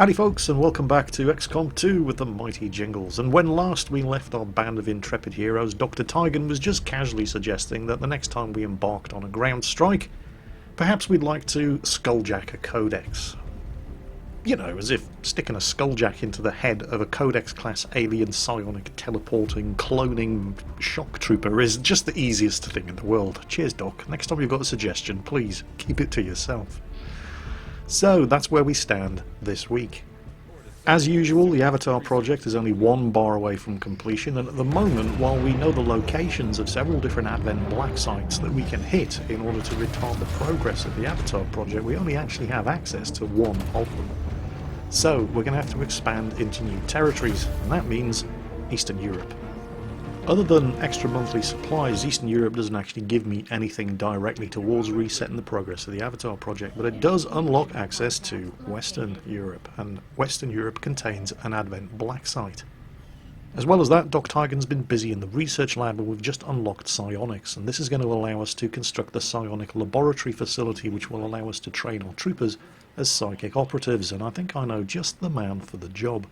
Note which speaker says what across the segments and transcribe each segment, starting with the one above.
Speaker 1: Howdy folks, and welcome back to XCOM2 with the mighty Jingles. And when last we left our band of intrepid heroes, Dr. Tygan was just casually suggesting that the next time we embarked on a ground strike, perhaps we'd like to skulljack a codex. You know, as if sticking a skulljack into the head of a codex-class alien psionic teleporting, cloning shock trooper is just the easiest thing in the world. Cheers, Doc. Next time you've got a suggestion, please keep it to yourself. So that's where we stand this week. As usual, the Avatar project is only one bar away from completion, and at the moment, while we know the locations of several different Advent black sites that we can hit in order to retard the progress of the Avatar project, we only actually have access to one of them. So we're going to have to expand into new territories, and that means Eastern Europe. Other than extra monthly supplies, Eastern Europe doesn't actually give me anything directly towards resetting the progress of the Avatar project, but it does unlock access to Western Europe, and Western Europe contains an Advent black site. As well as that, Doc Tygan's been busy in the research lab, and we've just unlocked psionics, and this is going to allow us to construct the psionic laboratory facility, which will allow us to train our troopers as psychic operatives, and I think I know just the man for the job.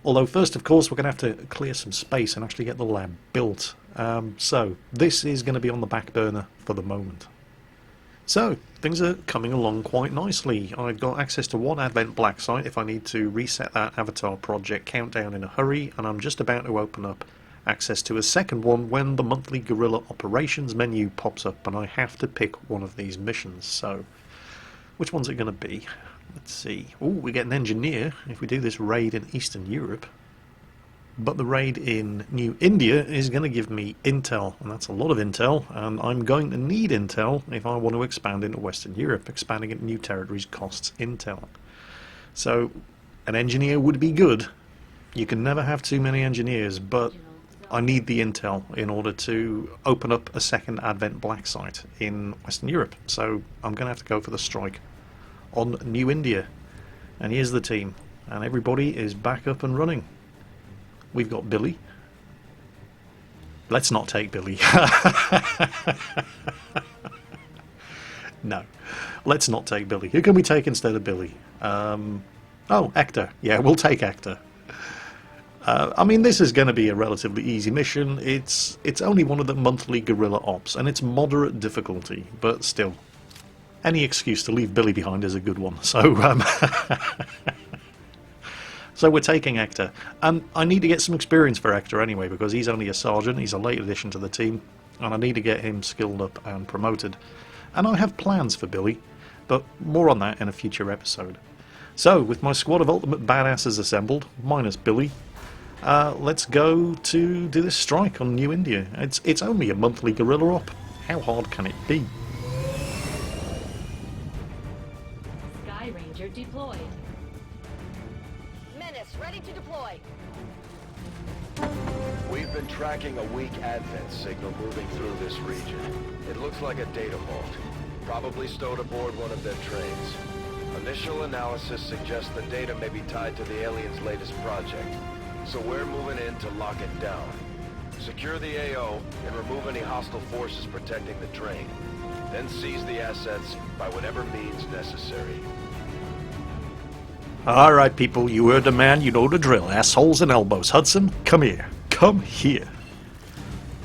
Speaker 1: Although first, of course, we're going to have to clear some space and actually get the lab built. So this is going to be on the back burner for the moment. So things are coming along quite nicely. I've got access to one Advent black site if I need to reset that Avatar project countdown in a hurry, and I'm just about to open up access to a second one when the monthly guerrilla operations menu pops up and I have to pick one of these missions. So which one's it going to be? Let's see. Oh, we get an engineer if we do this raid in Eastern Europe. But the raid in New India is going to give me intel, and that's a lot of intel, and I'm going to need intel if I want to expand into Western Europe. Expanding into new territories costs intel. So an engineer would be good. You can never have too many engineers, but I need the intel in order to open up a second Advent black site in Western Europe. So I'm going to have to go for the strike on New India. And here's the team, and everybody is back up and running. We've got Billy. Let's not take Billy. No, let's not take Billy. Who can we take instead of Billy? Oh, Hector. Yeah, we'll take Hector. I mean, this is going to be a relatively easy mission. It's only one of the monthly guerrilla ops, and it's moderate difficulty, but still, any excuse to leave Billy behind is a good one. So, so we're taking Hector. I need to get some experience for Hector anyway, because he's only a sergeant. He's a late addition to the team, and I need to get him skilled up and promoted. And I have plans for Billy, but more on that in a future episode. So, with my squad of ultimate badasses assembled, minus Billy, let's go to do this strike on New India. It's only a monthly guerrilla op. How hard can it be?
Speaker 2: Deployed.
Speaker 3: Menace, ready to deploy.
Speaker 4: We've been tracking a weak Advent signal moving through this region. It looks like a data vault, probably stowed aboard one of their trains. Initial analysis suggests the data may be tied to the aliens' latest project, so we're moving in to lock it down. Secure the AO and remove any hostile forces protecting the train. Then seize the assets by whatever means necessary.
Speaker 1: Alright people, you heard the man, you know the drill. Assholes and elbows. Hudson, come here. Come here.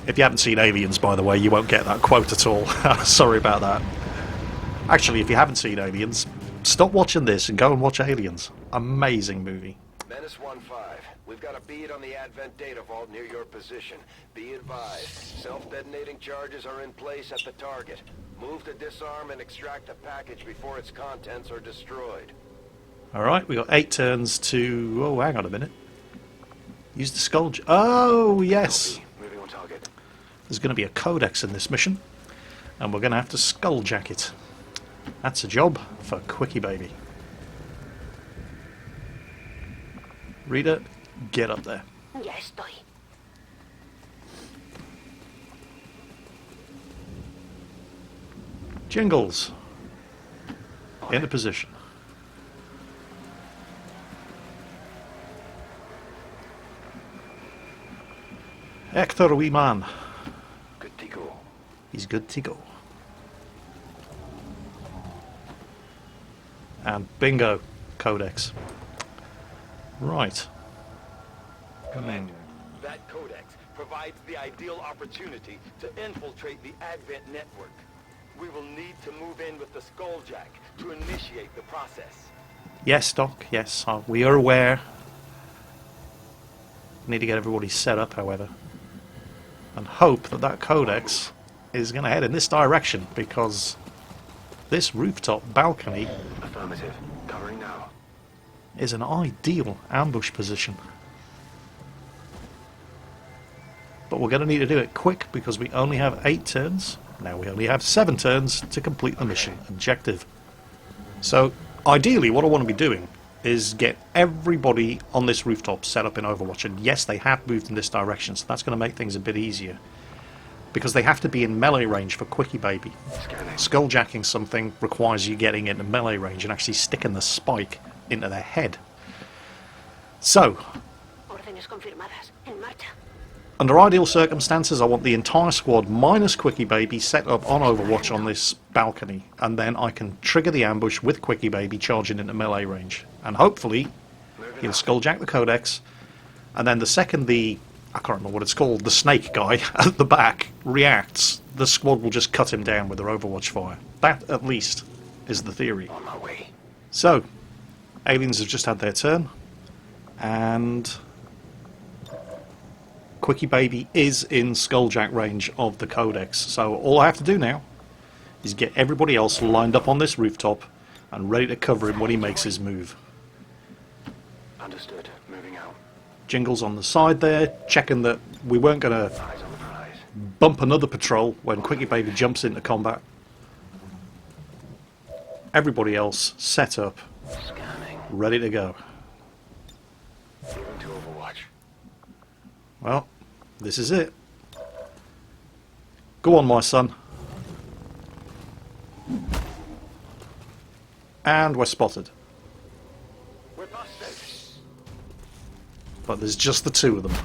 Speaker 1: If you haven't seen Aliens, by the way, you won't get that quote at all. Sorry about that. Actually, if you haven't seen Aliens, stop watching this and go and watch Aliens. Amazing movie.
Speaker 4: Menace 1-5, we've got a bead on the Advent data vault near your position. Be advised, self-detonating charges are in place at the target. Move to disarm and extract the package before its contents are destroyed.
Speaker 1: Alright, we got 8 turns to... Oh, hang on a minute. Use the skull... Oh, yes!
Speaker 4: Moving on target.
Speaker 1: There's going to be a codex in this mission, and we're going to have to skulljack it. That's a job for Quickie Baby. Rita, get up there.
Speaker 3: Ya estoy.
Speaker 1: Jingles. Into position. Hector, wee man.
Speaker 4: Good to go.
Speaker 1: He's good to go. And bingo, Codex. Right.
Speaker 4: Commander, that codex provides the ideal opportunity to infiltrate the Advent network. We will need to move in with the Skulljack to initiate the process.
Speaker 1: Yes, Doc, yes, we are aware. Need to get everybody set up, however. And hope that that codex is going to head in this direction, because this rooftop balcony
Speaker 4: Affirmative. Covering now.
Speaker 1: is an ideal ambush position. But we're going to need to do it quick, because we only have 8 turns. Now we only have 7 turns to complete the mission objective. So, ideally what I want to be doing is get everybody on this rooftop set up in Overwatch. And yes, they have moved in this direction, so that's going to make things a bit easier. Because they have to be in melee range for Quickie Baby. Skulljacking something requires you getting into melee range and actually sticking the spike into their head. So,
Speaker 3: Órdenes confirmadas. En marcha.
Speaker 1: under ideal circumstances, I want the entire squad minus Quickie Baby set up on Overwatch on this balcony, and then I can trigger the ambush with Quickie Baby charging into melee range. And hopefully, he'll skulljack the Codex, and then the second the, I can't remember what it's called, the snake guy at the back reacts, the squad will just cut him down with their Overwatch fire. That, at least, is the theory.
Speaker 4: On my way.
Speaker 1: So, aliens have just had their turn, and Quickie Baby is in skulljack range of the Codex, so all I have to do now is get everybody else lined up on this rooftop and ready to cover him when he makes his move.
Speaker 4: Understood. Moving out.
Speaker 1: Jingles on the side there, checking that we weren't going to
Speaker 4: Eyes on the prize.
Speaker 1: bump another patrol when Quickie Baby jumps into combat. Everybody else set up,
Speaker 4: Scanning.
Speaker 1: ready to go.
Speaker 4: Moving to Overwatch.
Speaker 1: Well, this is it. Go on, my son. And we're spotted.
Speaker 4: We're busted.
Speaker 1: But there's just the 2 of them.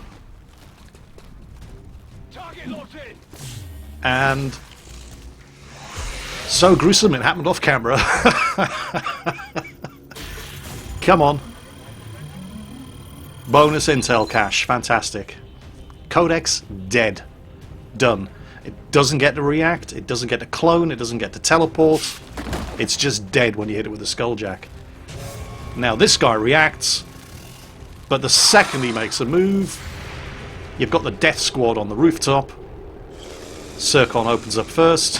Speaker 4: Target locked in.
Speaker 1: And so gruesome it happened off camera. Come on. Bonus intel cache. Fantastic. Codex dead. Done. It doesn't get to react, it doesn't get to clone, it doesn't get to teleport. It's just dead when you hit it with the skulljack. Now this guy reacts, but the second he makes a move, you've got the death squad on the rooftop. Circon opens up first,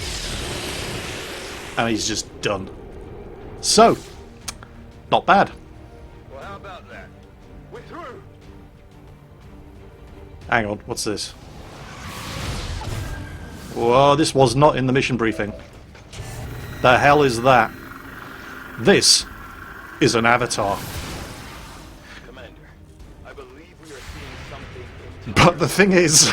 Speaker 1: and he's just done. So, not bad.
Speaker 4: Well, how about that? We're through.
Speaker 1: Hang on, what's this? Whoa, this was not in the mission briefing. The hell is that? This is an avatar.
Speaker 4: Commander, I believe we are seeing something.
Speaker 1: But the thing is,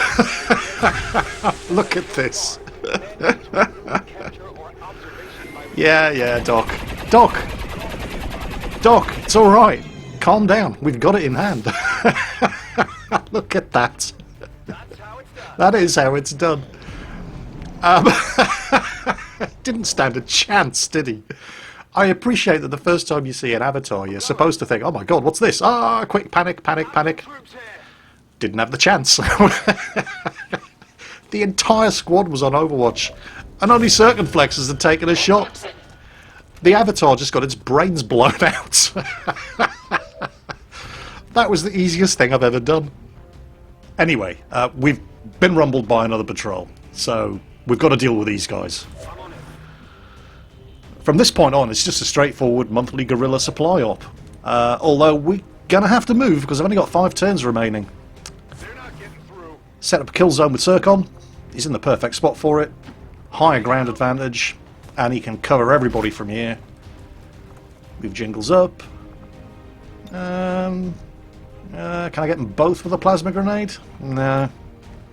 Speaker 1: look at this.
Speaker 4: Capture or observation by
Speaker 1: Yeah, Doc. Doc, it's alright. Calm down. We've got it in hand. Look at that.
Speaker 4: That's how it's done.
Speaker 1: That is how it's done. Didn't stand a chance, did he? I appreciate that the first time you see an avatar, you're supposed to think, oh my god, what's this? Ah, quick, panic.
Speaker 4: Troops here.
Speaker 1: Didn't have the chance. The entire squad was on Overwatch, and only Circumflexes had taken a shot. The avatar just got its brains blown out. That was the easiest thing I've ever done. Anyway, we've been rumbled by another patrol, so we've got to deal with these guys.
Speaker 4: I'm on it.
Speaker 1: From this point on, it's just a straightforward monthly guerrilla supply op. Although we're going to have to move because I've only got 5 turns remaining.
Speaker 4: They're not getting through.
Speaker 1: Set up a kill zone with Circon. He's in the perfect spot for it. Higher ground advantage, and he can cover everybody from here. Move Jingles up. Can I get them both with a plasma grenade? Nah.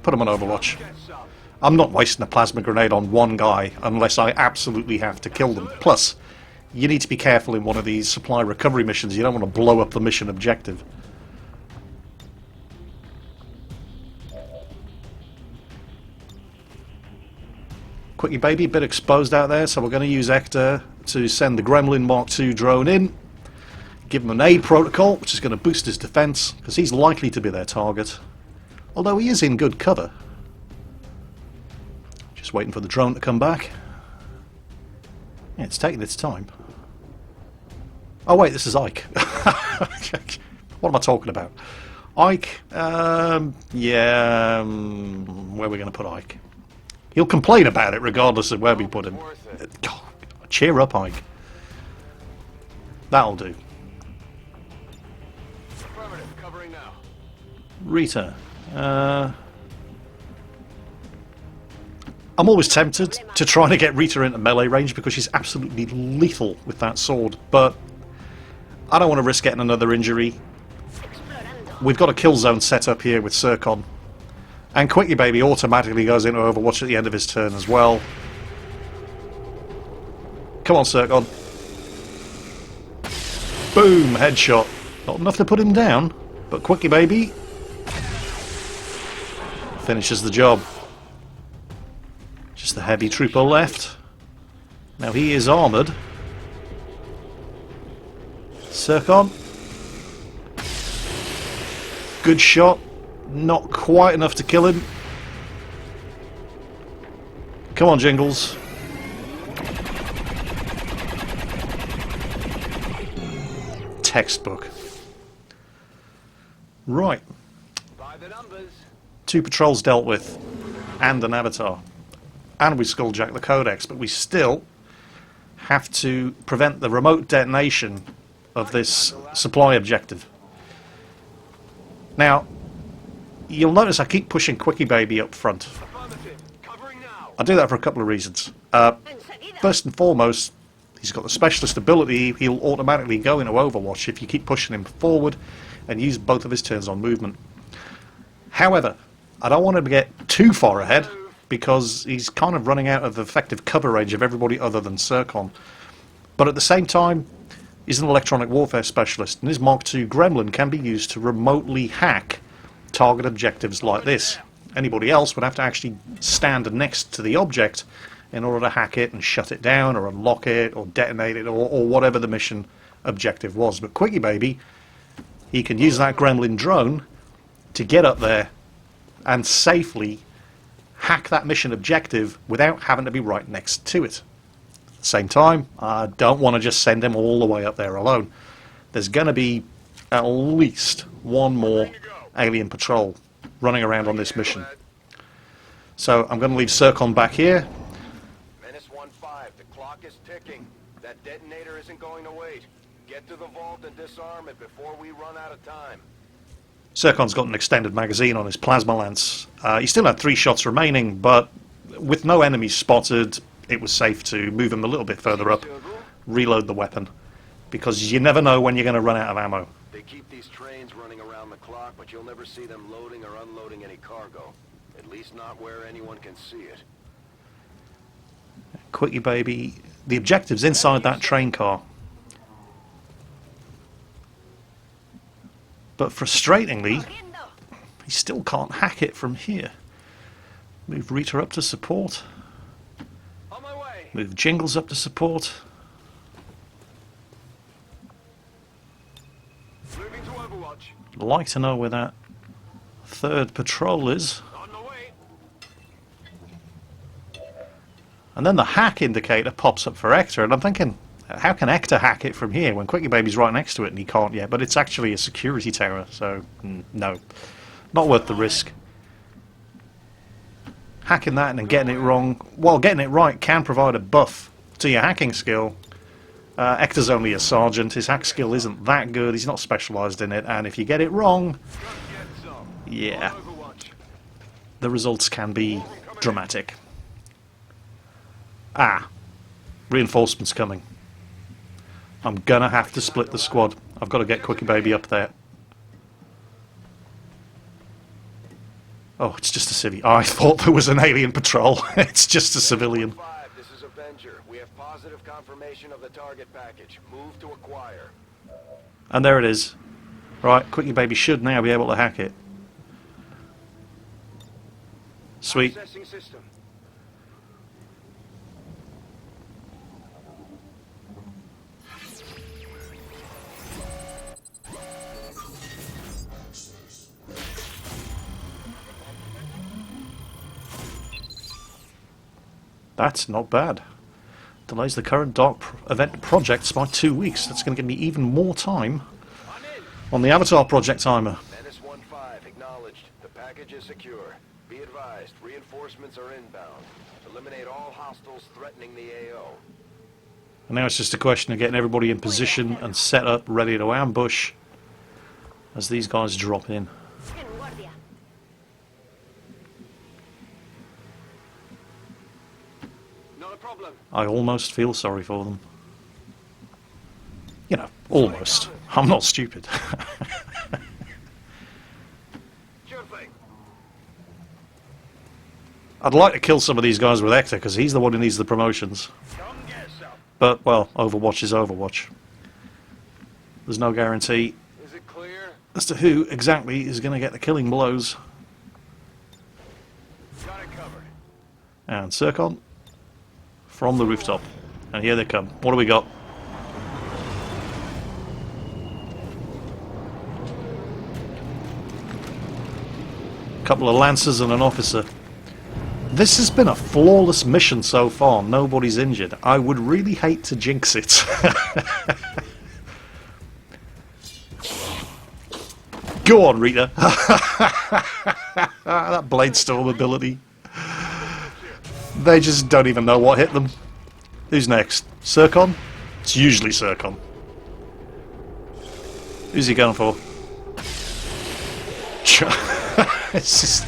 Speaker 1: Put them on Overwatch.
Speaker 4: Get some.
Speaker 1: I'm not wasting a plasma grenade on one guy unless I absolutely have to kill them. Plus, you need to be careful in one of these supply recovery missions. You don't want to blow up the mission objective. Quickie Baby, a bit exposed out there, so we're going to use Ector to send the Gremlin Mark II drone in. Give him an aid protocol, which is going to boost his defense, because he's likely to be their target. Although he is in good cover. Just waiting for the drone to come back. Yeah, it's taking its time. Oh wait, this is Ike. What am I talking about? Ike, where are we going to put Ike? He'll complain about it regardless of where we put him. God, cheer up, Ike. That'll do.
Speaker 4: Affirmative, covering now.
Speaker 1: Rita. I'm always tempted to try to get Rita into melee range because she's absolutely lethal with that sword, but I don't want to risk getting another injury. We've got a kill zone set up here with Zircon. And Quickie Baby automatically goes into Overwatch at the end of his turn as well. Come on, Zircon. Boom, headshot. Not enough to put him down, but Quickie Baby finishes the job. Just the heavy trooper left. Now he is armoured. Zircon. Good shot. Not quite enough to kill him. Come on, Jingles. Textbook. Right.
Speaker 4: By the numbers.
Speaker 1: 2 patrols dealt with. And an avatar. And we skulljack the Codex, but we still have to prevent the remote detonation of this supply objective. Now, you'll notice I keep pushing Quickie Baby up front. I do that for a couple of reasons. First and foremost, he's got the specialist ability. He'll automatically go into Overwatch if you keep pushing him forward and use both of his turns on movement. However, I don't want him to get too far ahead because he's kind of running out of effective cover range of everybody other than Zircon. But at the same time, he's an electronic warfare specialist, and his Mark II Gremlin can be used to remotely hack target objectives like this. Anybody else would have to actually stand next to the object in order to hack it and shut it down or unlock it or detonate it or whatever the mission objective was. But Quickie Baby, he can use that Gremlin drone to get up there and safely hack that mission objective without having to be right next to it. At the same time, I don't want to just send him all the way up there alone. There's going to be at least one more alien patrol running around on this mission. So I'm going to leave Zircon back here.
Speaker 4: Menace 1-5, the clock is ticking. That detonator isn't going to wait. Get to the vault and disarm it before we run out of time.
Speaker 1: Zircon's got an extended magazine on his plasma lance. He still had 3 shots remaining, but with no enemies spotted, it was safe to move him a little bit further up, reload the weapon, because you never know when you're going to run out of ammo.
Speaker 4: They keep these trains running around the clock, but you'll never see them loading or unloading any cargo. At least not where anyone can see it.
Speaker 1: Quickie Baby, the objective's inside that train car. But frustratingly, he still can't hack it from here. Move Rita up to support.
Speaker 4: On my way.
Speaker 1: Move Jingles up to support.
Speaker 4: Moving to Overwatch.
Speaker 1: I'd like to know where that 3rd patrol is.
Speaker 4: On the way.
Speaker 1: And then the hack indicator pops up for Hector, and I'm thinking, how can Hector hack it from here when Quickie Baby's right next to it and he can't yet? But it's actually a security tower, so no. Not worth the risk. Hacking that and then getting it wrong, well, getting it right can provide a buff to your hacking skill. Hector's only a sergeant, his hack skill isn't that good, he's not specialised in it, and if you get it wrong, yeah, the results can be dramatic. Ah, reinforcements coming. I'm gonna have to split the squad. I've got to get Quickie Baby up there. Oh, it's just a civvy. I thought there was an alien patrol. It's just a civilian.
Speaker 4: This is Avenger. We have positive confirmation of the target package. Move to acquire.
Speaker 1: And there it is. Right, Quickie Baby should now be able to hack it. Sweet.
Speaker 4: Accessing system.
Speaker 1: That's not bad. Delays the current dark event projects by 2 weeks. That's going to give me even more time on the Avatar project timer.
Speaker 4: Menace 1-5, acknowledged. The package is secure. Be advised, reinforcements are inbound. Eliminate all hostiles threatening the AO.
Speaker 1: And now it's just a question of getting everybody in position and set up, ready to ambush as these guys drop in.
Speaker 3: En guardia.
Speaker 4: Not a problem.
Speaker 1: I almost feel sorry for them. You know, almost. I'm not stupid.
Speaker 4: Sure thing.
Speaker 1: I'd like to kill some of these guys with Hector, because he's the one who needs the promotions.
Speaker 4: Come get some.
Speaker 1: But, well, Overwatch is Overwatch. There's no guarantee
Speaker 4: Is it clear?
Speaker 1: as to who exactly is going to get the killing blows.
Speaker 4: Got it covered.
Speaker 1: And Zircon from the rooftop. And here they come. What do we got? A couple of lancers and an officer. This has been a flawless mission so far. Nobody's injured. I would really hate to jinx it. Go on, Rita. That blade storm ability. They just don't even know what hit them. Who's next? Zircon? It's usually Zircon. Who's he going for? It's just...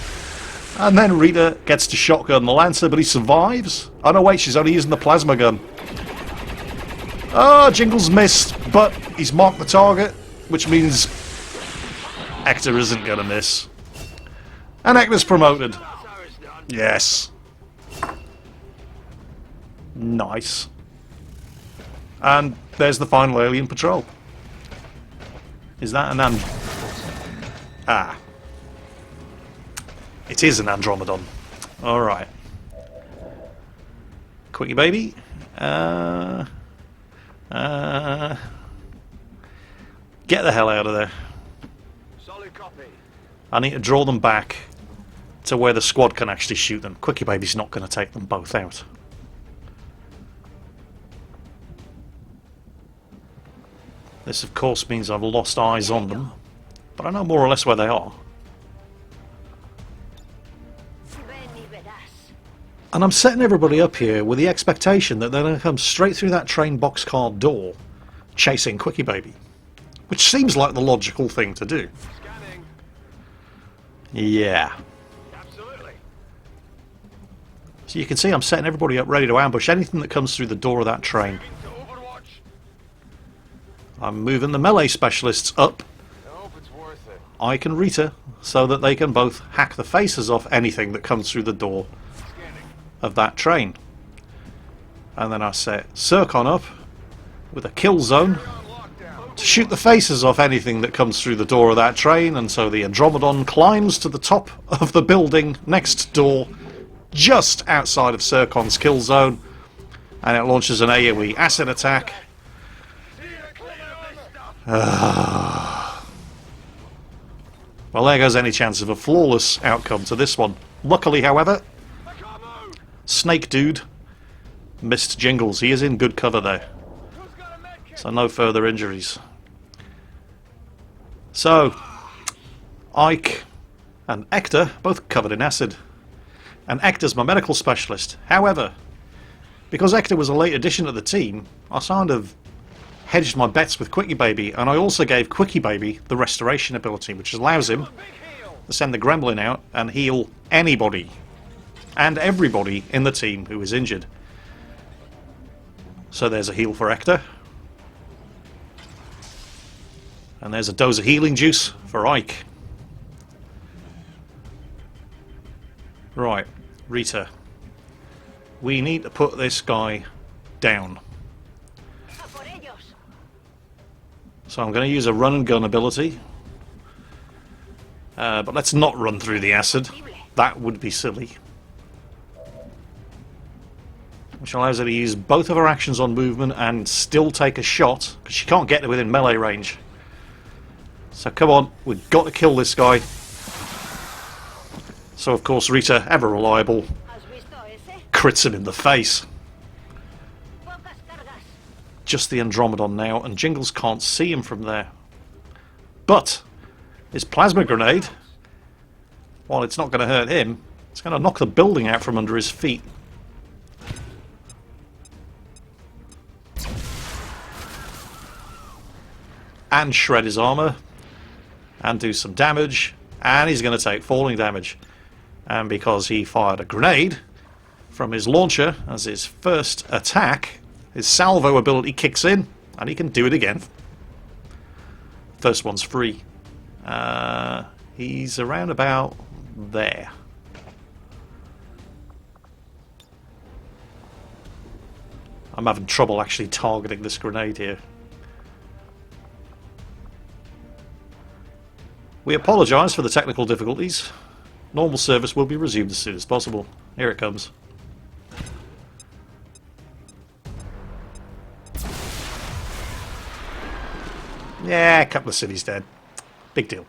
Speaker 1: And then Rita gets to shotgun the Lancer, but he survives. Oh no, wait, she's only using the plasma gun. Oh, Jingles missed, but he's marked the target, which means Hector isn't going to miss. And Hector's promoted. Yes. Nice. And there's the final alien patrol. Is that an Ah. It is an Andromedon. Alright. Quickie baby. Get the hell out of there.
Speaker 4: Solid copy.
Speaker 1: I need to draw them back to where the squad can actually shoot them. Quickie baby's not going to take them both out. This of course means I've lost eyes on them, but I know more or less where they are.
Speaker 3: Ven y verás.
Speaker 1: And I'm setting everybody up here with the expectation that they're going to come straight through that train boxcar door, chasing Quickie Baby. Which seems like the logical thing to do.
Speaker 4: Scanning.
Speaker 1: Yeah.
Speaker 4: Absolutely.
Speaker 1: So you can see I'm setting everybody up ready to ambush anything that comes through the door of that train.
Speaker 4: To Overwatch.
Speaker 1: I'm moving the melee specialists up,
Speaker 4: I hope it's worth it.
Speaker 1: Ike and Rita, so that they can both hack the faces off anything that comes through the door
Speaker 4: Scanning.
Speaker 1: of that train. And then I set Zircon up with a kill zone
Speaker 4: On lockdown.
Speaker 1: to shoot the faces off anything that comes through the door of that train, and so the Andromedon climbs to the top of the building next door, just outside of Zircon's kill zone, and it launches an AoE acid attack. Well, there goes any chance of a flawless outcome to this one. Luckily, however, Snake Dude missed Jingles. He is in good cover there, so no further injuries. So, Ike and Hector both covered in acid. And Hector's my medical specialist. However, because Hector was a late addition to the team, I kind of hedged my bets with Quickie Baby, and I also gave Quickie Baby the restoration ability, which allows him to send the Gremlin out and heal anybody and everybody in the team who is injured. So there's a heal for Hector. And there's a dose of healing juice for Ike. Right, Rita. We need to put this guy down.
Speaker 3: A por ellos.
Speaker 1: So I'm going to use a run and gun ability. But let's not run through the acid. That would be silly. Which allows her to use both of her actions on movement and still take a shot, because she can't get within melee range. So come on, we've got to kill this guy. So of course Rita, ever reliable,
Speaker 3: ¿Has visto ese?
Speaker 1: crits him in the face.
Speaker 3: Pocas cargas.
Speaker 1: Just the Andromedon now, and Jingles can't see him from there. But his plasma grenade, while it's not going to hurt him, it's going to knock the building out from under his feet. And shred his armor. And do some damage. And he's going to take falling damage. And because he fired a grenade from his launcher as his first attack, his salvo ability kicks in, and he can do it again. First one's free. He's around about there. I'm having trouble actually targeting this grenade here. We apologise for the technical difficulties. Normal service will be resumed as soon as possible. Here it comes. Yeah, a couple of cities dead. Big deal.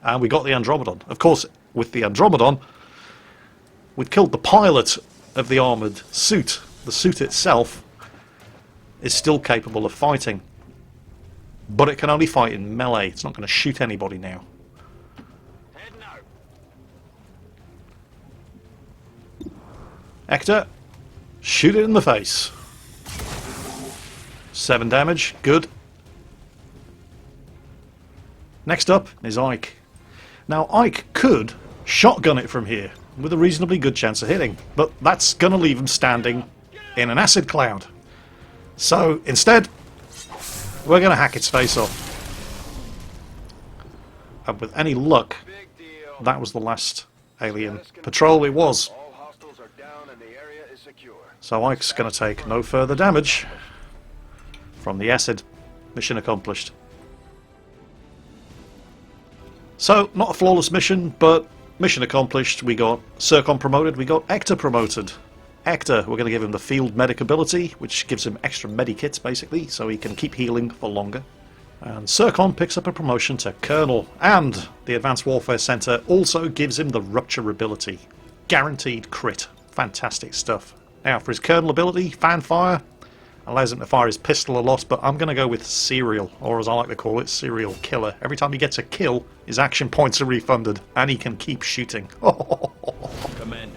Speaker 1: And we got the Andromedon. Of course, with the Andromedon, we'd killed the pilot of the armoured suit. The suit itself is still capable of fighting. But it can only fight in melee. It's not going to shoot anybody now. Hector, shoot it in the face. 7 damage, good. Next up is Ike. Now Ike could shotgun it from here with a reasonably good chance of hitting, but that's going to leave him standing in an acid cloud. So instead, we're going to hack its face off. And with any luck, that was the last alien patrol. It was. So Ike's going to take no further damage from the acid. Mission accomplished. So, not a flawless mission, but mission accomplished. We got Circon promoted, we got Hector promoted. Hector, we're going to give him the field medic ability, which gives him extra medikits basically, so he can keep healing for longer. And Circon picks up a promotion to Colonel, and the Advanced Warfare Center also gives him the Rupture ability. Guaranteed crit. Fantastic stuff. Now for his Colonel ability, Fanfire, allows him to fire his pistol a lot, but I'm going to go with Serial, or as I like to call it, Serial Killer. Every time he gets a kill, his action points are refunded, and he can keep shooting.
Speaker 2: Commander,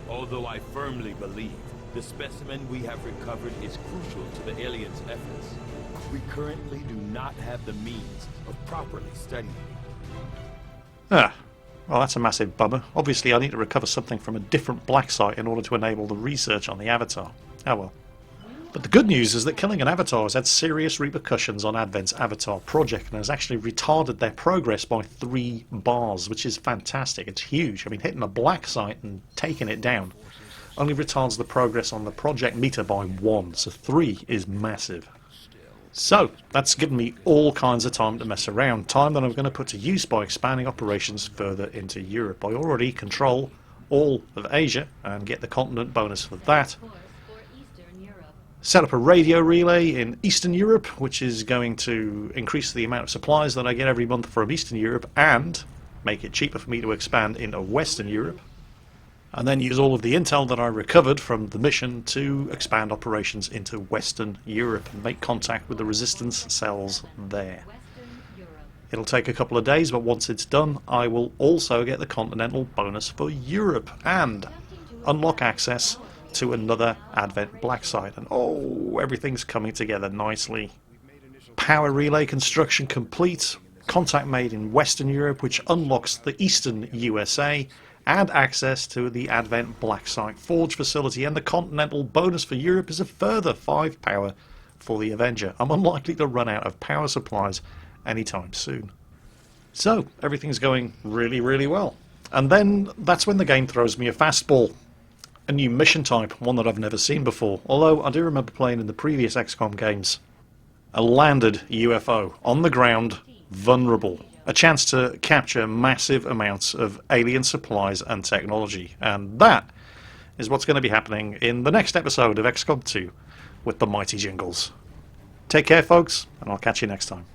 Speaker 2: although I firmly believe the specimen we have recovered is crucial to the aliens' efforts, we currently do not have the means of properly studying it.
Speaker 1: Well, that's a massive bummer. Obviously, I need to recover something from a different black site in order to enable the research on the Avatar. Oh well. But the good news is that killing an Avatar has had serious repercussions on Advent's Avatar project and has actually retarded their progress by 3 bars, which is fantastic. It's huge. I mean, hitting a black site and taking it down only retards the progress on the project meter by 1, so 3 is massive. So, that's given me all kinds of time to mess around, time that I'm going to put to use by expanding operations further into Europe. I already control all of Asia and get the continent bonus for that. Set up a radio relay in Eastern Europe, which is going to increase the amount of supplies that I get every month from Eastern Europe and make it cheaper for me to expand into Western Europe. And then use all of the intel that I recovered from the mission to expand operations into Western Europe and make contact with the resistance cells there. It'll take a couple of days, but once it's done, I will also get the continental bonus for Europe and unlock access to another Advent black site. And oh, everything's coming together nicely. Power relay construction complete. Contact made in Western Europe, which unlocks the Eastern USA, and access to the Advent black site forge facility. And the continental bonus for Europe is a further 5 power for the Avenger. I'm unlikely to run out of power supplies anytime soon. So everything's going really, really well. And then that's when the game throws me a fastball. A new mission type, one that I've never seen before, although I do remember playing in the previous XCOM games. A landed UFO, on the ground, vulnerable. A chance to capture massive amounts of alien supplies and technology. And that is what's going to be happening in the next episode of XCOM 2 with the mighty Jingles. Take care folks, and I'll catch you next time.